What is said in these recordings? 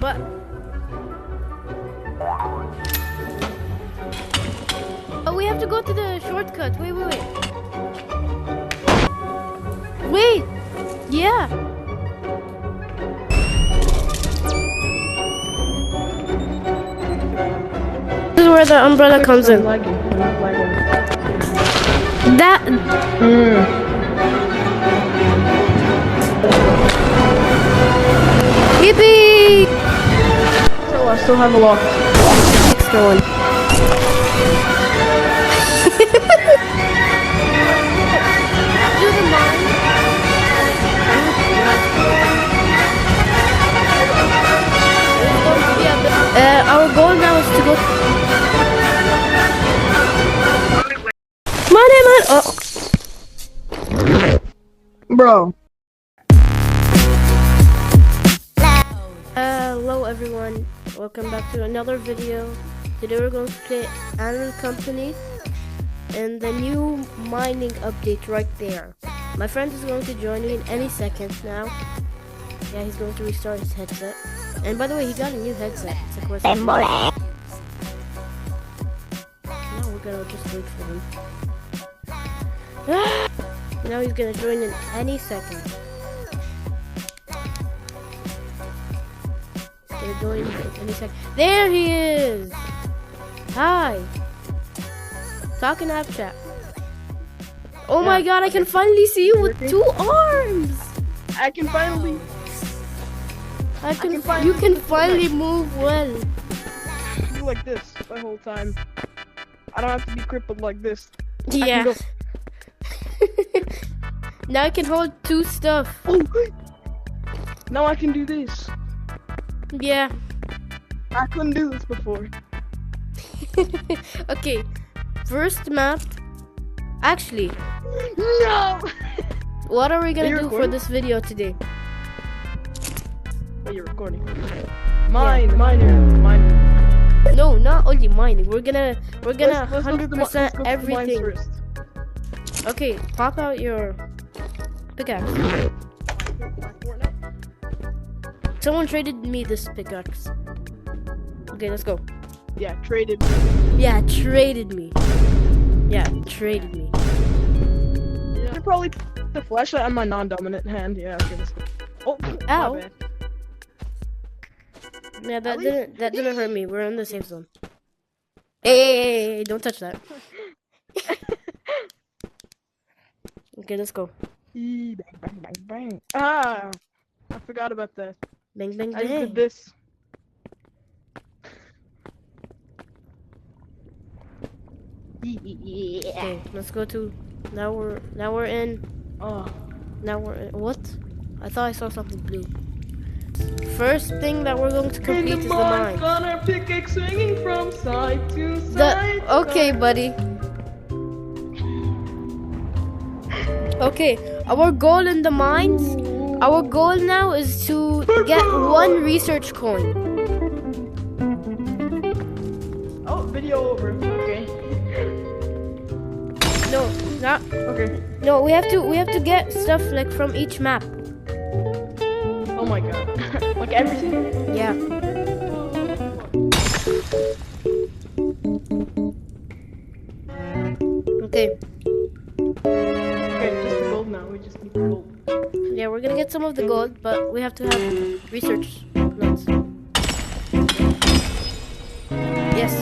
But oh, we have to go to the shortcut. Wait. Wait. Yeah. This is where the umbrella comes in. That. Yippee! So I still have a lock. Extra one. Do the mine. Our goal now is to go. Money. Oh. Bro. Hello everyone, welcome back to another video. Today we're going to play Animal Company and the new mining update right there. My friend is going to join me in any second now. Yeah, he's going to restart his headset. And by the way, he got a new headset. It's a question. Now we're gonna just wait for him. Now he's gonna join in any second. There he is! Hi! Talking app chat. Oh my god, I can finally see you with 2 arms! I can finally. You can finally move well. Do like this the whole time. I don't have to be crippled like this. Yeah. Now I can hold 2 stuff. Oh, now I can do this. Yeah. I couldn't do this before. Okay. First map. Actually. No! What are we gonna do recording? for this video today? Oh, you're recording. Mine. No, not only mining. We're gonna Let's 100% go to mines everything. first. Okay, pop out your pickaxe. Someone traded me this pickaxe. Okay, let's go. Yeah, traded. Yeah, traded me. Yeah, traded me. Yeah. I should probably put the flashlight on my non-dominant hand. Yeah, okay, let's go. Oh, Ow. my bad. Yeah, that didn't hurt me. We're in the safe zone. Hey, don't touch that. Okay, let's go. Bang, bang, bang, bang. Ah, I forgot about that. Bang, bang, I just did bang. this. Okay, let's go to. Now we're in. Oh, Now we're in. What? I thought I saw something blue. First thing that we're going to complete is the mine. On our pickaxe swinging from side to side. Okay, buddy. Okay, our goal in the mines. Our goal now is to get 1 research coin. Oh, video over. Okay. No, not. Okay. No, we have to get stuff like from each map. Oh my god. Like everything? Yeah. Okay. Okay, just the gold now. We just need the gold. Yeah, we're gonna get some of the gold, but we have to have research notes. Yes.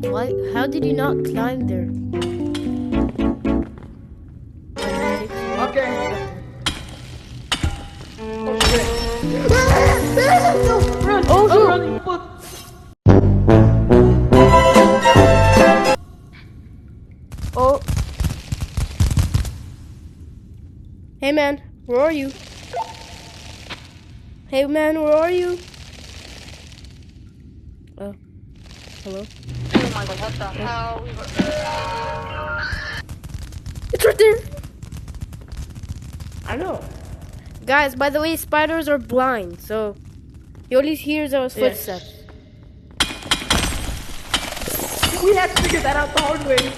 Why? How did you not climb there? Okay. Oh shit. No, run! Oh, I'm shoot. running. Fuck. Oh. Hey man, where are you? Hey man, where are you? Oh. Hello? Oh my god, what the hell? It's right there! I know. Guys, by the way, spiders are blind, so he only hears our footsteps. We had to figure that out the hard way.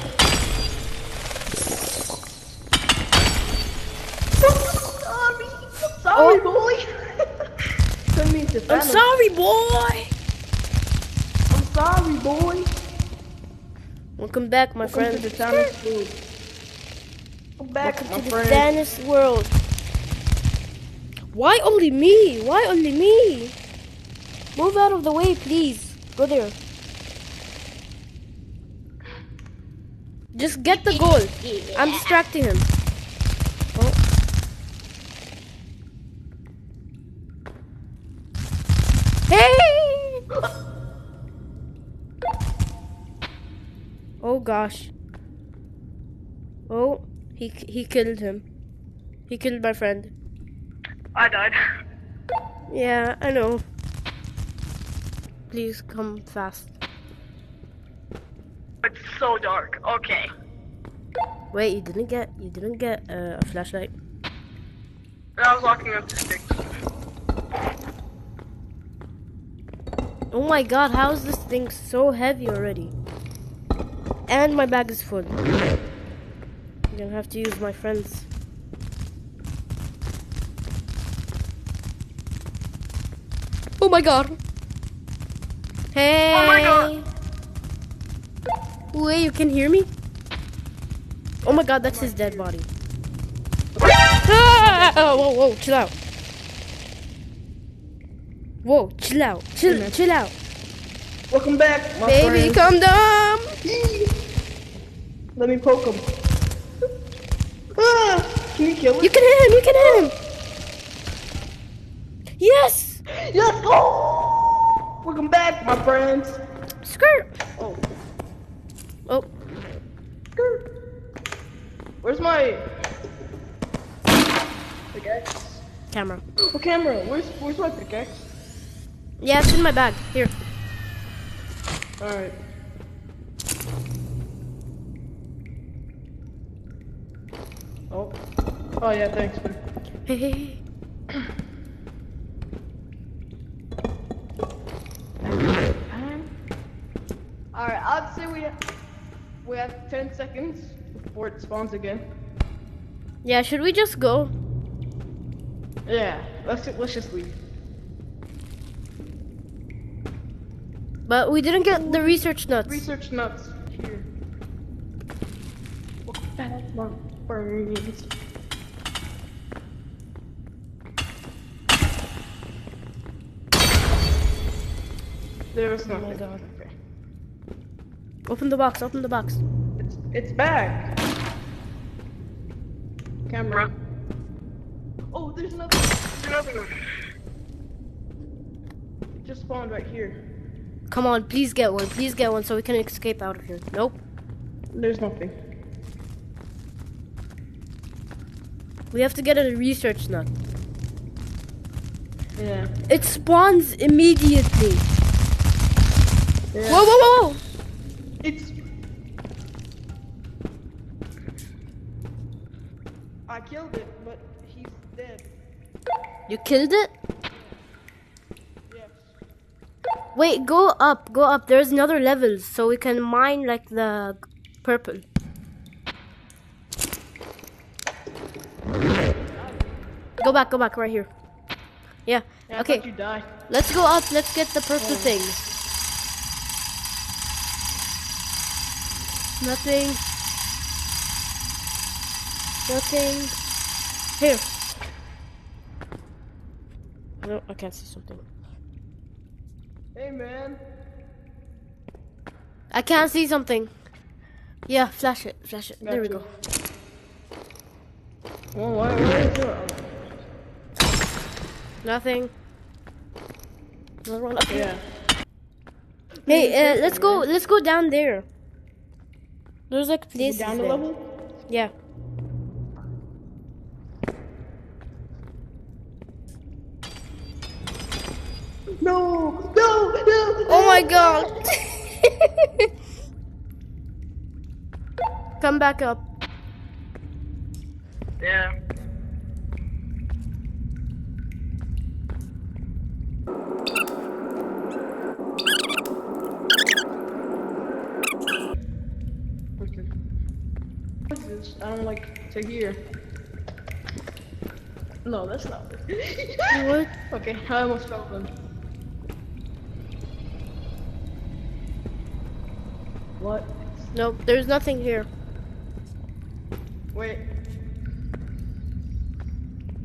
sorry, boy. Turn me into I'm Thanos. sorry, boy. I'm sorry, boy. Welcome back, my Welcome friend. to the Thanos food. Come back, Welcome my to the friend. Thanos world. Why only me? Why only me? Move out of the way, please. Go there. Just get the goal. I'm distracting him. Oh. Hey! Oh gosh. Oh, he killed him. He killed my friend. I died. Yeah, I know. Please come fast. It's so dark. Okay. Wait, you didn't get a flashlight? I was walking up the sticks. Oh my god, how is this thing so heavy already? And my bag is full. I'm gonna have to use my friends. Oh my god. Hey. Oh my god. Wait, you can hear me? Oh my god, that's his dead body. Ah! Whoa, whoa, chill out. Whoa, chill out. Chill out. Welcome back, my Baby, friend. come down. Let me poke him. Ah, can you kill him? You can hit him. You can hit him. Yes. Yes! Oh! Welcome back, my friends. Skirt. Oh, Oh, skirt. Where's my pickaxe? camera. Oh, camera. Where's my pickaxe? Yeah, it's in my bag. Here. All right. Oh. Oh yeah, thanks, man. Hey, hey, hey. All right, I'd say we have 10 seconds before it spawns again. Yeah, should we just go? Yeah, let's just leave. But we didn't get the research nuts. Research nuts here. Welcome back, my friends. There's nothing. Oh my God. Okay. Open the box. Open the box. It's back. Camera. Oh, there's nothing. It just spawned right here. Come on, please get one. Please get one so we can escape out of here. Nope. There's nothing. We have to get a research nut. Yeah. It spawns immediately. Yeah. Whoa, whoa, whoa, whoa. It's. I killed it, but he's dead. You killed it? Yes. Wait, go up. Go up. There's another levels so we can mine like the purple. Go back right here. Yeah. Yeah, I Okay. thought you died. Let's go up. Let's get the purple things. Nothing. Nothing. Here. No, I can't see something. Hey, man. I can't see something. Yeah, flash it. Flash it. There we Gotcha. go. Well, why is it? Nothing. Another one up here. Yeah. Hey, let's go. Let's go down there. There's like places Down the there. level? Yeah. No! No! No! Oh my god. Come back up. Yeah. What's this? I don't like to hear. No, that's not. What? Okay, I almost fell then. What? Nope, there's nothing here. Wait.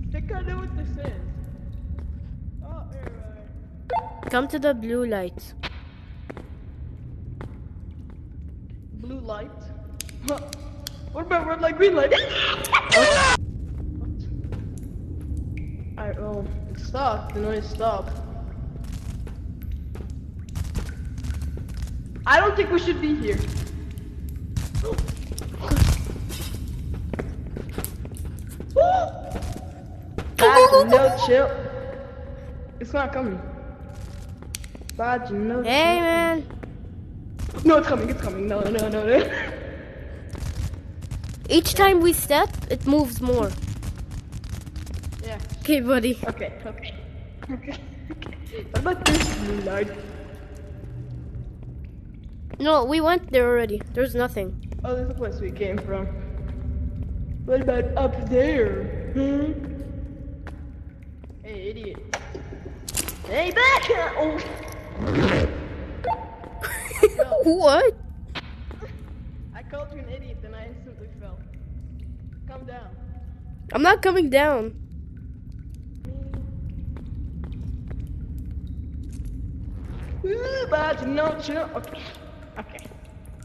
I think I know what this is. Oh, here, Come to the blue light. blue light. Huh. What about red light, green light? Alright, well, it stopped. The noise stopped. I don't think we should be here. No, chill. It's not coming. Bad, no. Hey, man. No, it's coming. It's coming. No, no, no, no. Each time we step, it moves more. Yeah. Okay, buddy. Okay. Okay. Okay. What about this blue light? No, we went there already. There's nothing. Oh, there's the place we came from. What about up there? Hmm? Hey, idiot. Hey, back here! Oh. What? I called you an idiot, then I instantly fell. Come down. I'm not coming down. Bad, no, chill. Okay. Okay.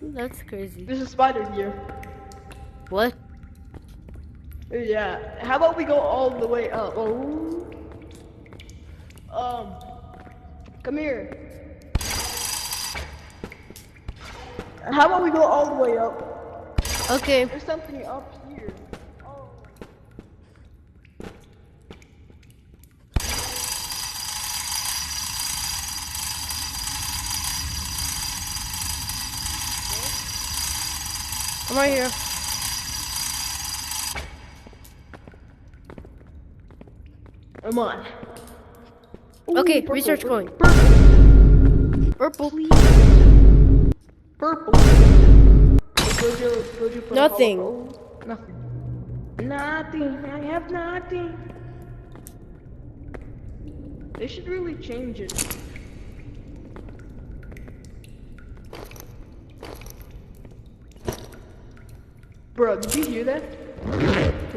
That's crazy. There's a spider here. What? Yeah. How about we go all the way up? Oh. Come here. How about we go all the way up? Okay. There's something up here. Oh. I'm right here. Come on. Okay, Purple, research purple, going. Purple. Purple. Purple. Would you put a Nothing. hollow- Nothing. Nothing. I have nothing. They should really change it. Bro, did you hear that?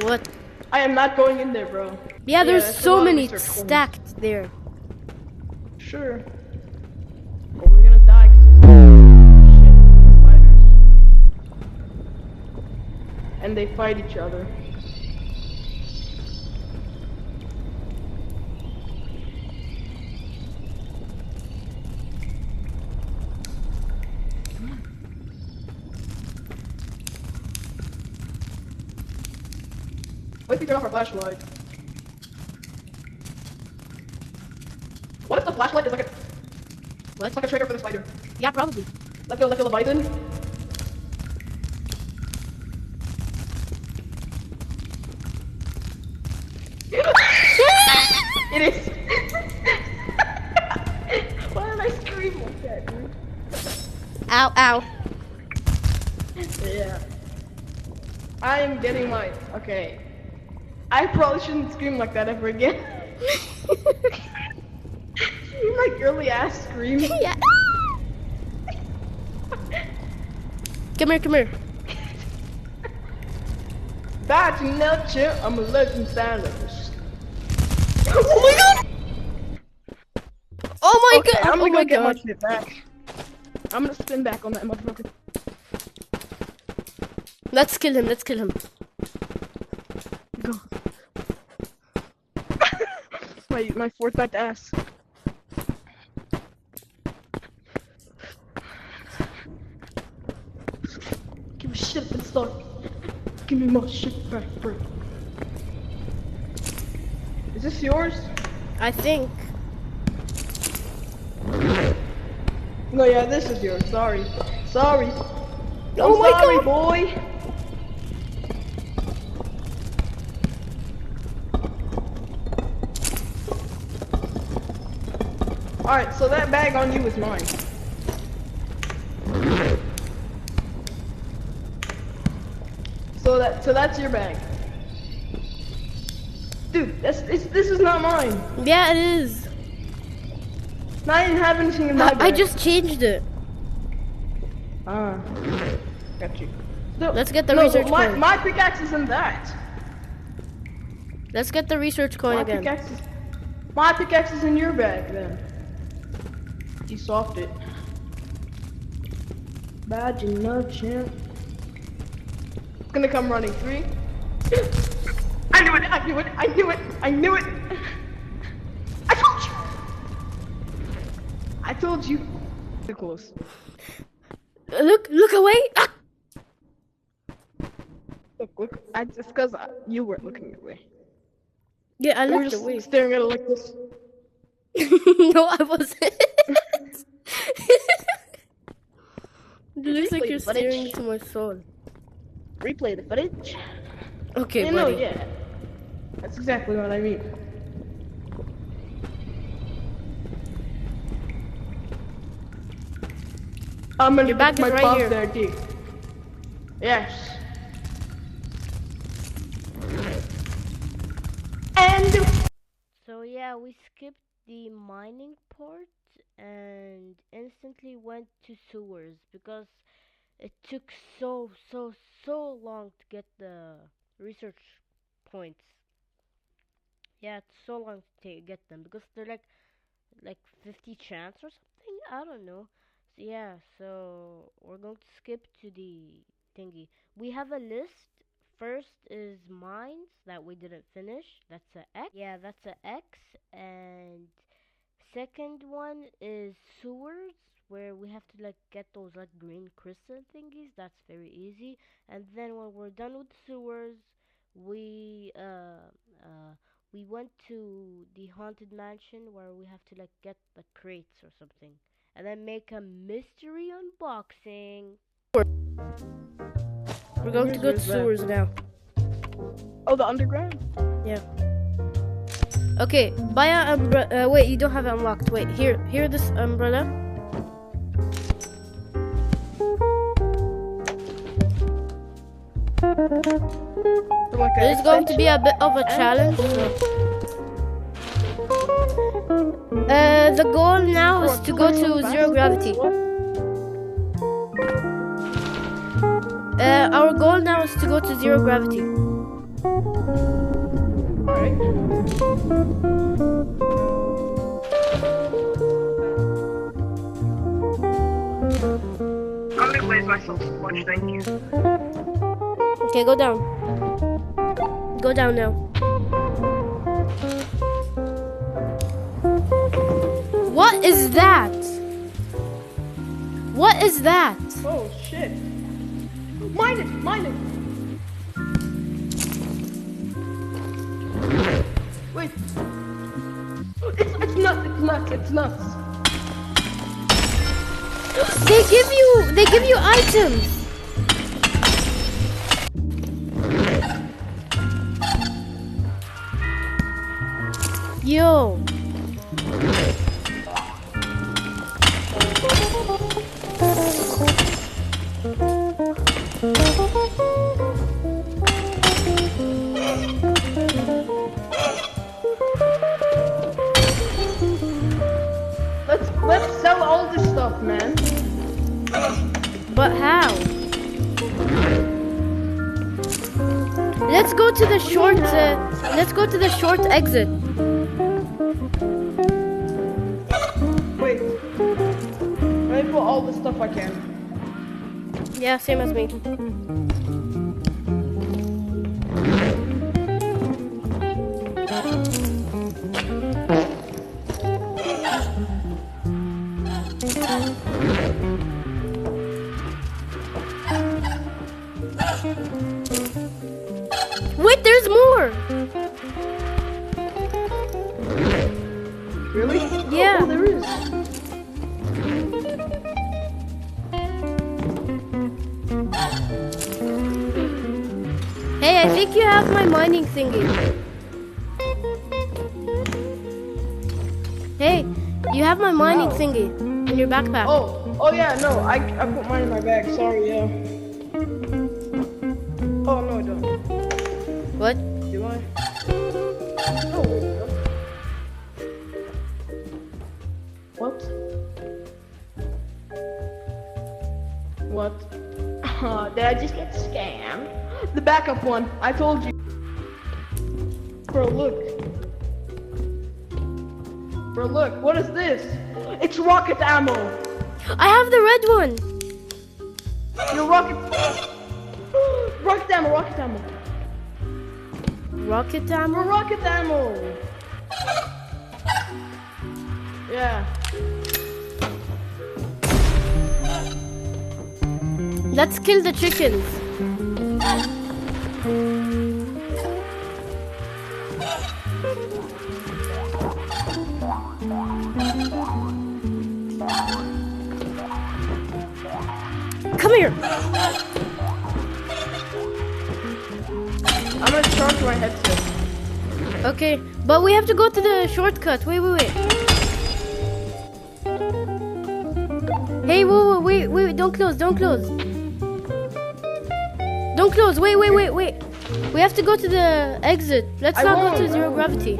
What? I am not going in there, bro. Yeah, there's that's a so lot of many research going. stacked there. Sure. But we're gonna die 'cause shit, spiders. And they fight each other. What if we turn off our flashlight? What if the flashlight is like a... What? It's like a trigger for the spider? Yeah, probably. Like a Leviathan? It is! Why did I scream like that, dude? Ow, ow. Yeah. I am getting my... Okay. I probably shouldn't scream like that ever again. You like girly ass scream. Yeah. Come here, come here. That's no chill. I'm a legend silence. Oh my god! Oh my Okay, god! I'm Oh gonna my go get my god! shit back. I'm gonna spin back on that motherfucker. Let's kill him, let's kill him. Go. my Fortnite ass. Give me shit and stuff. Give me my shit back, bro. Is this yours? I think. No, yeah, this is yours. Sorry. Sorry. Oh I'm my sorry, God. boy. Alright, so that bag on you is mine. So that's your bag. Dude, this is not mine. Yeah, it is. I didn't have anything in my bag. I just changed it. Ah, got you. Let's get the research coin. My pickaxe isn't that. Let's get the research coin again. My pickaxe is in your bag then. You soft it. Bad enough, champ. It's gonna come running. 3. I knew it! I knew it! I knew it! I knew it! I told you! I told you. Nicholas. Look away! Ah! Look. It's because you weren't looking away. Yeah, I You were looked just away. staring at it like this. No, I wasn't. It looks like you're staring into my soul. Replay the footage. Okay, No, buddy. yeah. That's exactly what I mean. I'm gonna Your bag put my is right bomb here. there, D. Yes. And So yeah, we skipped the mining part and instantly went to sewers because it took so long to get the research points. Yeah, it's so long to get them because they're like 50 chance or something. I don't know. So yeah, so we're going to skip to the thingy. We have a list. First is mines that we didn't finish. That's a X. Yeah, that's a X. And second one is sewers, where we have to like get those like green crystal thingies. That's very easy. And then when we're done with sewers, we went to the haunted mansion where we have to like get the crates or something, and then make a mystery unboxing. We're going to go to sewers now. oh, the underground. Yeah. Okay, buy an umbrella. Wait, you don't have it unlocked. Wait, here, this umbrella. This is going to be a bit of a challenge. The goal now is to go to zero gravity. Our goal now is to go to zero gravity. Alright. I'm gonna blaze myself so much, thank you. Okay, go down. Go down now. What is that? What is that? Oh shit. Mine it! Wait. It's nuts. They give you items. Yo. Let's sell all this stuff, man. But how? Let's go to the short. Let's go to the short exit. Wait. Let me put all the stuff I can. Yeah, same as me. Wait, there's more. Really? Yeah. Oh, there is. Hey, I think you have my mining thingy. Hey, you have my mining thingy in your backpack. Oh yeah, no, I put mine in my bag. Sorry, yeah. Oh no, I don't. What? Do I? Did I just get scammed? The backup one. I told you. Bro, look. Bro, look. What is this? It's rocket ammo. I have the red one. Your rocket. Rocket ammo. Rocket ammo. Rocket ammo? More rocket ammo. Yeah. Let's kill the chickens. Come here. I'm gonna charge my headset. Okay, but we have to go to the shortcut. Wait. Hey, wait, don't close. Don't close, wait. We have to go to the exit. Let's not go to zero gravity.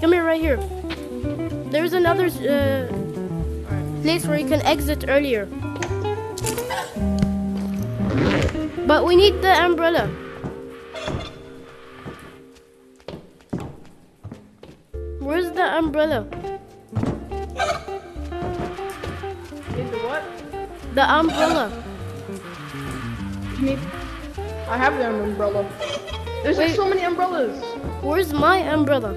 Come here, right here. There's another place where you can exit earlier. But we need the umbrella. Where's the umbrella? Need the what? The umbrella. You need. I have the umbrella. There's like Wait. so many umbrellas. Where's my umbrella?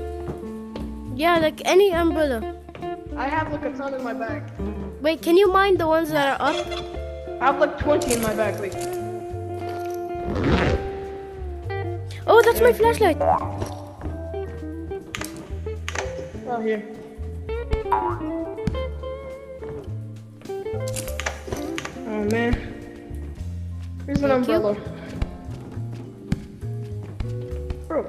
Yeah, like any umbrella. I have like a ton in my bag. Wait, can you mind the ones that are up? I have like 20 in my bag. Wait. Oh, that's my flashlight. Oh, here. Oh man. Here's an Thank you. umbrella. Bro.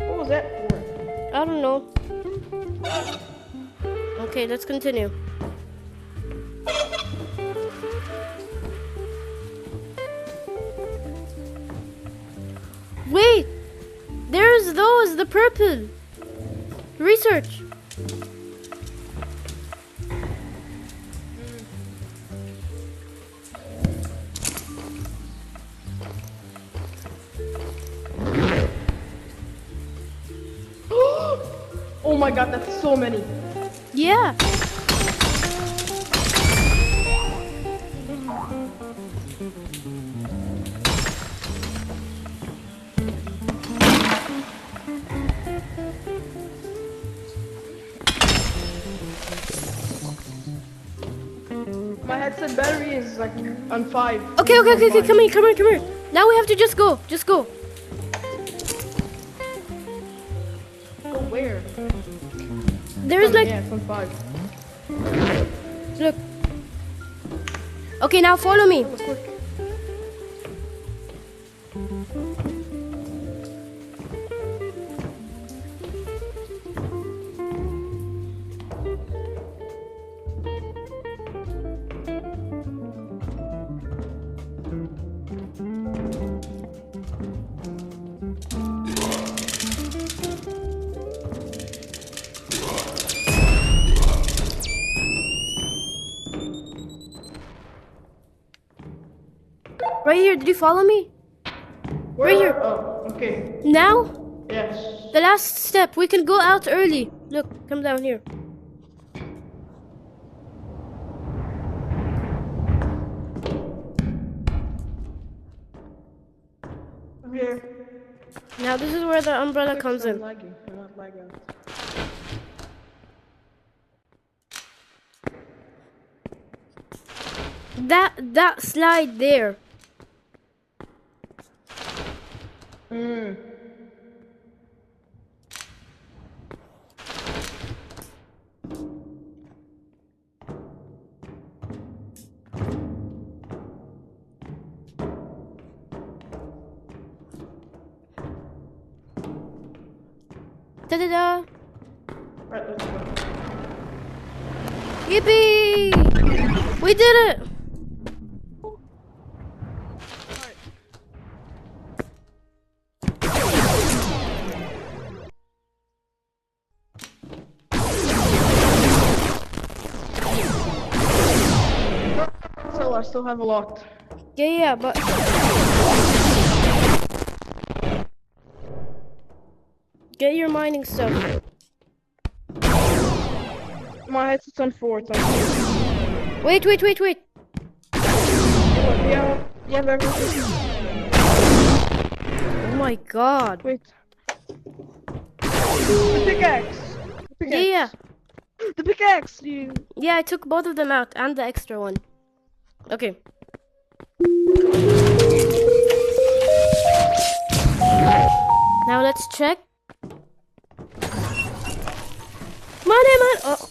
What was that for? I don't know. Okay, let's continue. Wait! There's those, the purple. Research. Oh my god, that's so many. Yeah. My headset battery is like on 5. Okay, come here. Now we have to just go. Go where? There's like, Yeah, it's on 5. look. Okay, now follow me. That was quick. Right here, did you follow me? Where? Right here. Oh, okay. Now, Yes. the last step. We can go out early. Look, come down here. I'm here. Now this is where the umbrella comes I'm in. lagging. I'm not lagging. That slide there. Mm. Ta-da-da! Right, let's go. Yippee! We did it! So I still have a lot. Yeah, but... Get your mining stuff. My headset's on 4. It's on 4. Wait. Yeah, everything. Oh my god. Wait. The pickaxe. The pickaxe. Yeah. The pickaxe. You. Yeah, I took both of them out and the extra one. Okay. Now let's check. Money. Oh.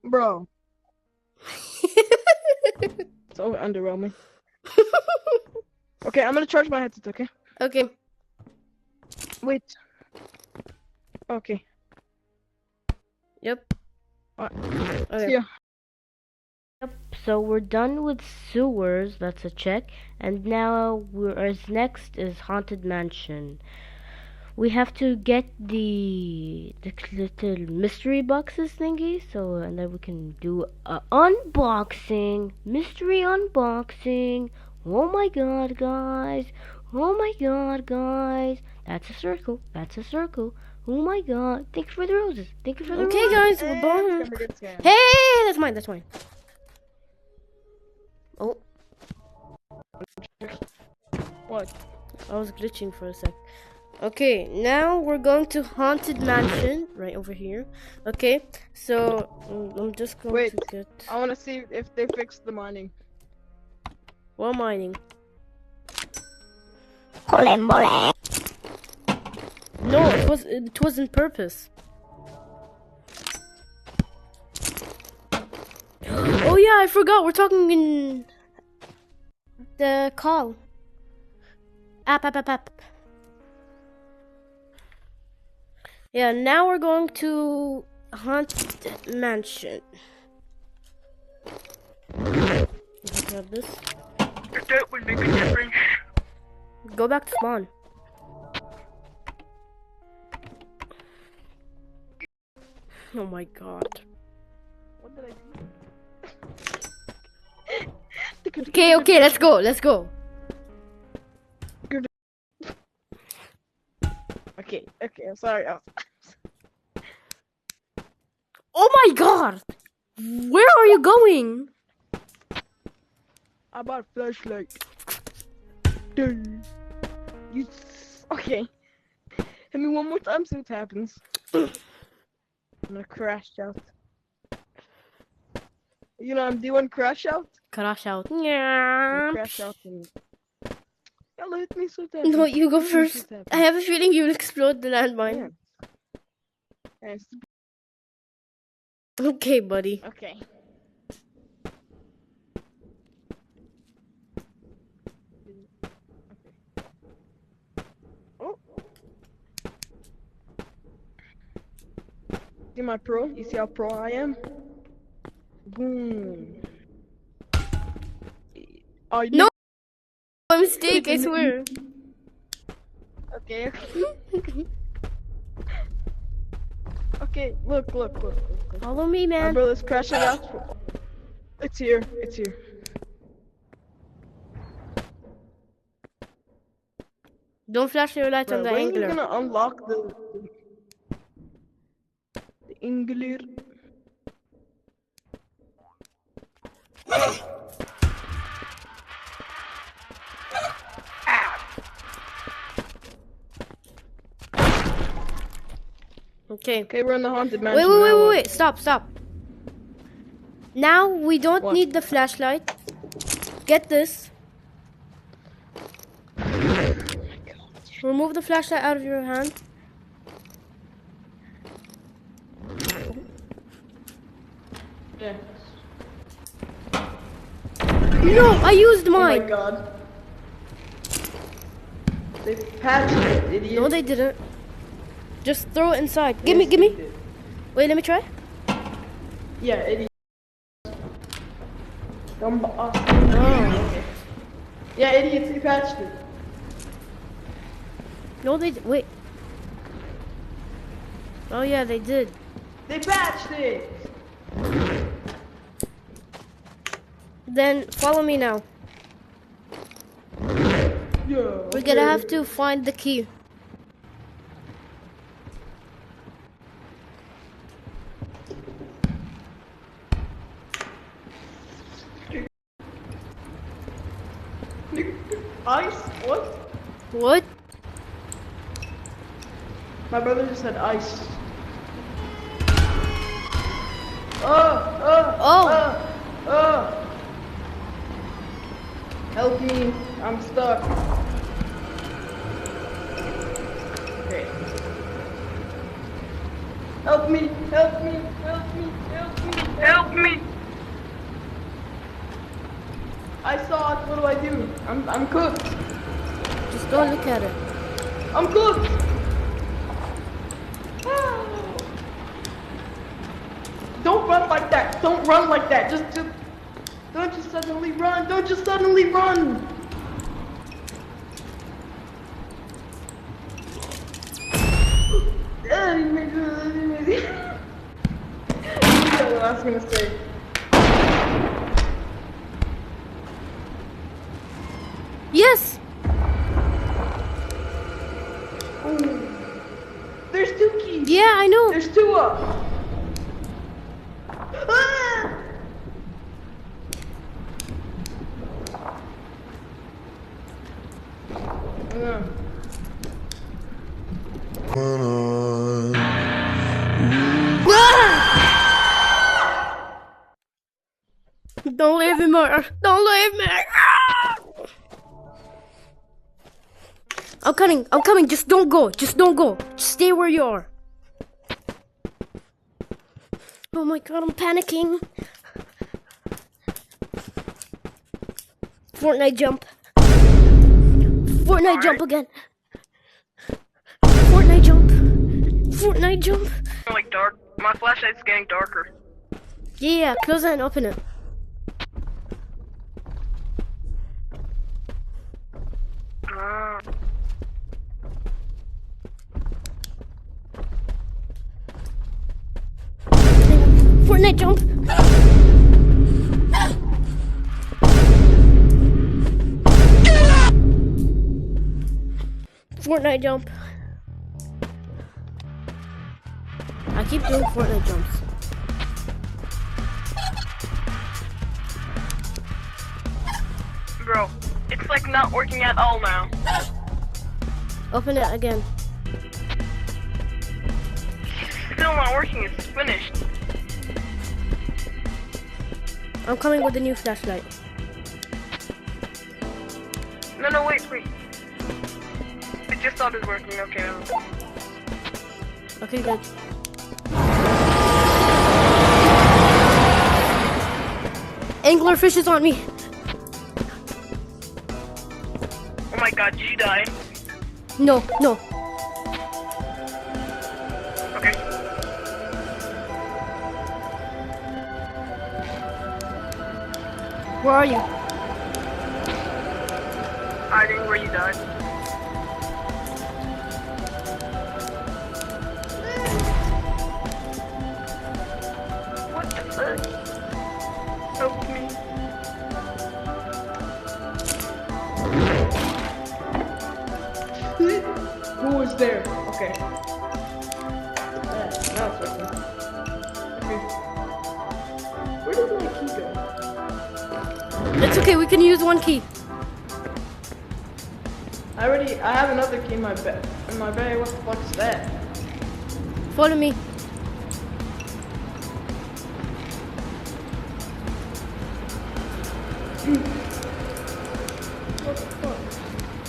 Bro. It's so underwhelming. Okay, I'm gonna charge my headset, okay? Okay. Wait. Okay. Yep. Okay. Yeah. Yep. So we're done with sewers. That's a check. And now next is Haunted Mansion. We have to get the little mystery boxes thingy, and then we can do a unboxing, mystery unboxing. Oh my god, guys! Oh my god, guys! That's a circle. Oh my god! Thank you for the roses. Thank you for the roses. Okay, guys, we're born. Hey, that's mine. Oh, What? I was glitching for a sec. Okay, now we're going to Haunted Mansion, right over here. Okay, so I'm just going to get... I want to see if they fixed the mining. What mining? No, it was in purpose. Oh yeah, I forgot. We're talking in the call. App. Yeah, now we're going to Haunted Mansion. Grab this. That would make a difference. Go back to spawn. Oh my god. What did I do? Okay, let's go. Okay, I'm sorry. Oh my god! Where are you going? I bought a flashlight. Dun. Okay. Hit me one more time, see what happens. I'm gonna crash out. You know, I'm doing crash out. Crash out. I'm crash out and... Yeah, hit me so what happens. No, you go Hit me, first. see what happens. I have a feeling you'll explode the landmine. Yeah. Yes. Okay, buddy. Okay. Oh. See my pro? You see how pro I am? Boom. Oh, you No! A mistake, I swear. Okay. Okay, look. Follow me, My man. brother's crashing out. It's here. Don't flash your light on the When are you angler. gonna unlock the angler? Okay. Okay, we're in the haunted mansion. Wait. Stop. Now we don't What? need the flashlight. Get this. Remove the flashlight out of your hand. Yeah. No, I used Oh my mine. god. They patched it, idiot. No, they didn't. Just throw it inside. Give me. Wait, let me try. Yeah, idiot. Oh. Okay. Yeah, idiots, they patched it. No, wait. Oh yeah, they did. They patched it. Then follow me now. Yeah. We're gonna have to find the key. Ice? What? What? My brother just said ice. Help me, I'm stuck. Okay. Help me, help me, help me, help me, Help me! I saw it, what do I do? I'm cooked. Just don't look at it. I'm cooked. Don't run like that. Don't run like that. Just don't just suddenly run. Don't just suddenly run. What I was gonna say. Yes. Ooh. There's 2 keys. Yeah, I know. There's 2 up. Ah! Don't leave me, Mara. Don't leave me. I'm coming. Just don't go. Just stay where you are. Oh my god, I'm panicking. Fortnite jump. Fortnite jump again. Fortnite jump. Like dark. My flashlight's getting darker. Yeah, close it and open it. Ah. Fortnite jump. Fortnite jump. I keep doing Fortnite jumps. Bro, it's like not working at all now. Open it again. Still not working, it's finished. I'm coming with a new flashlight. No, wait. It just started working, okay. Okay, good. Anglerfish is on me. Oh my god, did you die? No. Okay. Where are you? I think where you died. What the fuck? Help me. Who was there? Okay. Now it's working. Okay. Where did my key go? It's okay, we can use one key. I have another key in my bag. What the fuck is that? Follow me. What the fuck?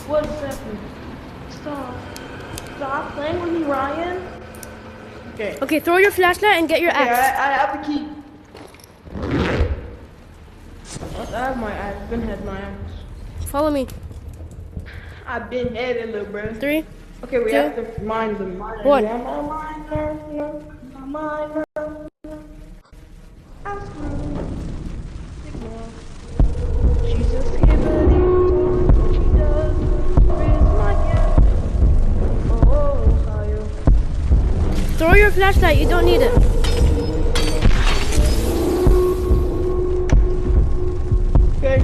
What is happening? Stop playing with me, Ryan. Okay. Okay, throw your flashlight and get your Okay, axe. I have the key. I've been had my axe. Follow me. I've been headed, little bro. 3, Okay, we Two. have to mine the miner. One. Yeah, my miner. I'm screwed. Ignore. She's a skibbity toy. What she does is my cat. Oh, Ohio. Throw your flashlight. You don't need it. Okay.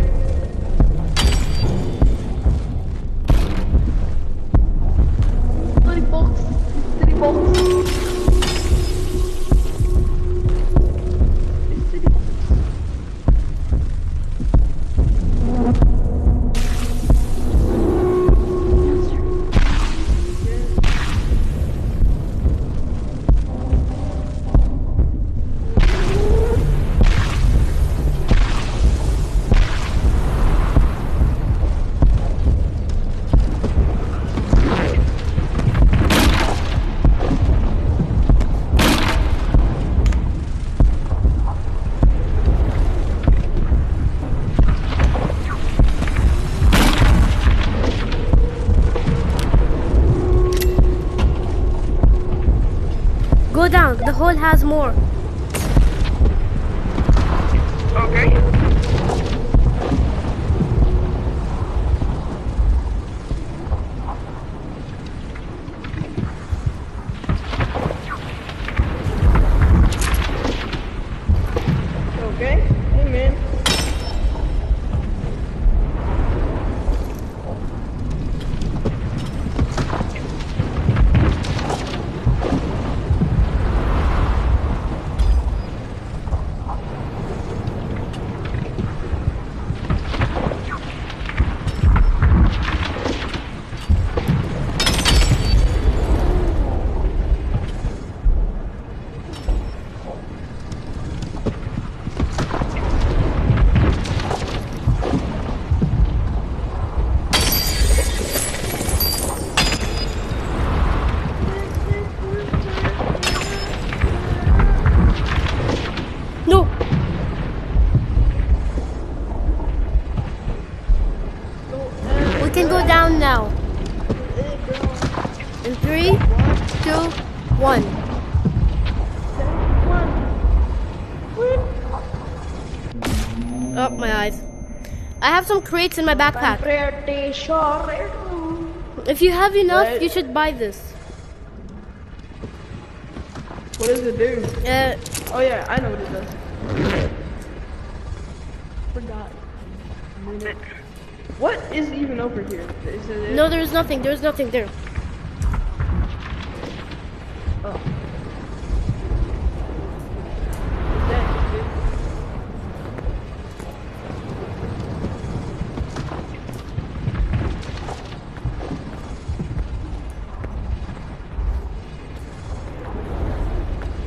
City box. City box. It's city box. Go down. The hole has more. Okay. Okay. Hey, man. No. We can go down now. In 3, 2, 1. Oh, my eyes. I have some crates in my backpack. Pretty sure. If you have enough, What? you should buy this. What does it do? Oh yeah, I know what it does. Forgot. What is even over here? Is it? No, there's nothing. There's nothing there. Oh. Thanks, dude.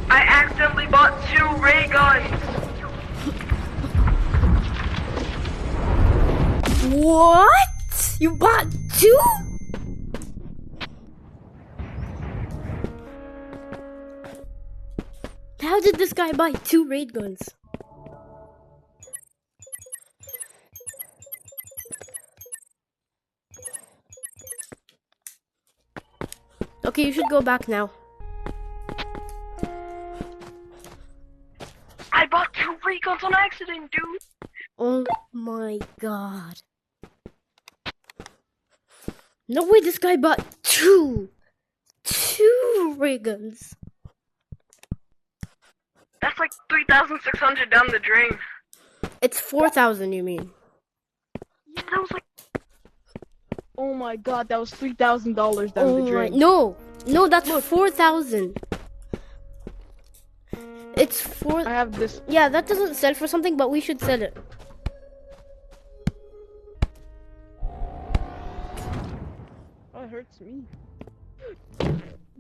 I accidentally bought 2 ray guns. What? You bought 2? How did this guy buy 2 raid guns? Okay, you should go back now. I bought 2 ray guns on accident, dude. Oh my god. No way this guy bought 2 ray guns. That's like 3,600 down the drain. It's 4,000, you mean? Yeah, that was like. Oh my god, that was $3,000 down Oh the my, drain. no, that's 4,000. It's 4. I have this. Yeah, that doesn't sell for something, but we should sell it. Oh, it hurts me.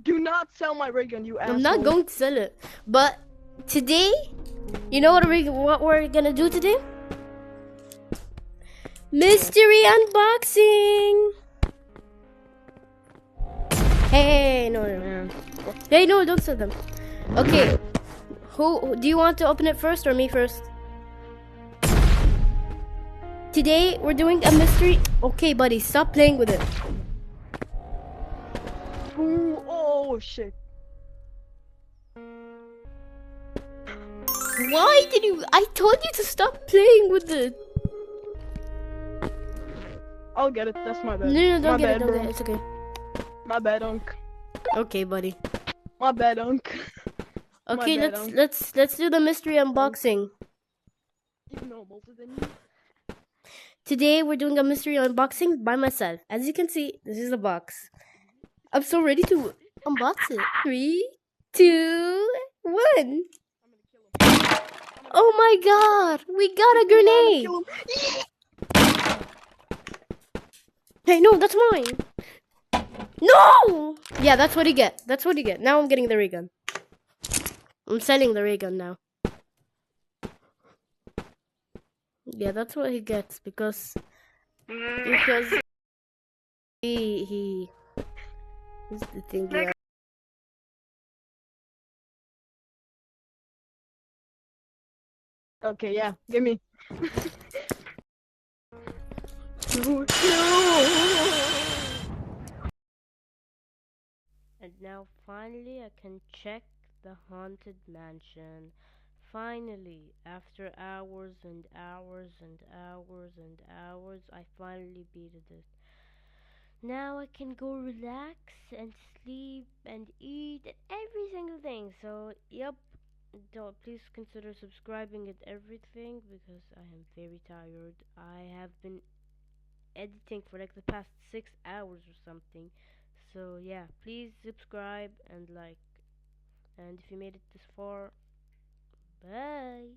Do not sell my ray gun, you asshole. I'm not going to sell it. But today, you know what we're gonna do today? Mystery unboxing. Hey, no. Hey, no, don't sell them. Okay, who do you want to open it first or me first? Today we're doing a mystery. Okay, buddy, stop playing with it. Oh shit. Why did you? I told you to stop playing with it. I'll get it. That's my bad. No, don't My get bad, it. Don't bro. get it. It's okay. My bad, Unk. Okay, buddy. My bad, Unk. Okay, bad, let's do the mystery unboxing. Even though I'm older than you. Today we're doing a mystery unboxing by myself. As you can see, this is the box. I'm so ready to unbox it. 3, 2, 1. Oh my god! We got a grenade! Hey, no, that's mine! No! Yeah, that's what you get. That's what you get. Now I'm getting the ray gun. I'm selling the ray gun now. Yeah, that's what he gets because he is the thing. Yeah. Okay, yeah. Give me. No. And now finally I can check the haunted mansion. Finally, after hours and hours and hours and hours, I finally beat it. Now I can go relax and sleep and eat and every single thing. So, yep. Please consider subscribing and everything because I am very tired. I have been editing for like the past 6 hours or something. So yeah, please subscribe and like. And if you made it this far, bye.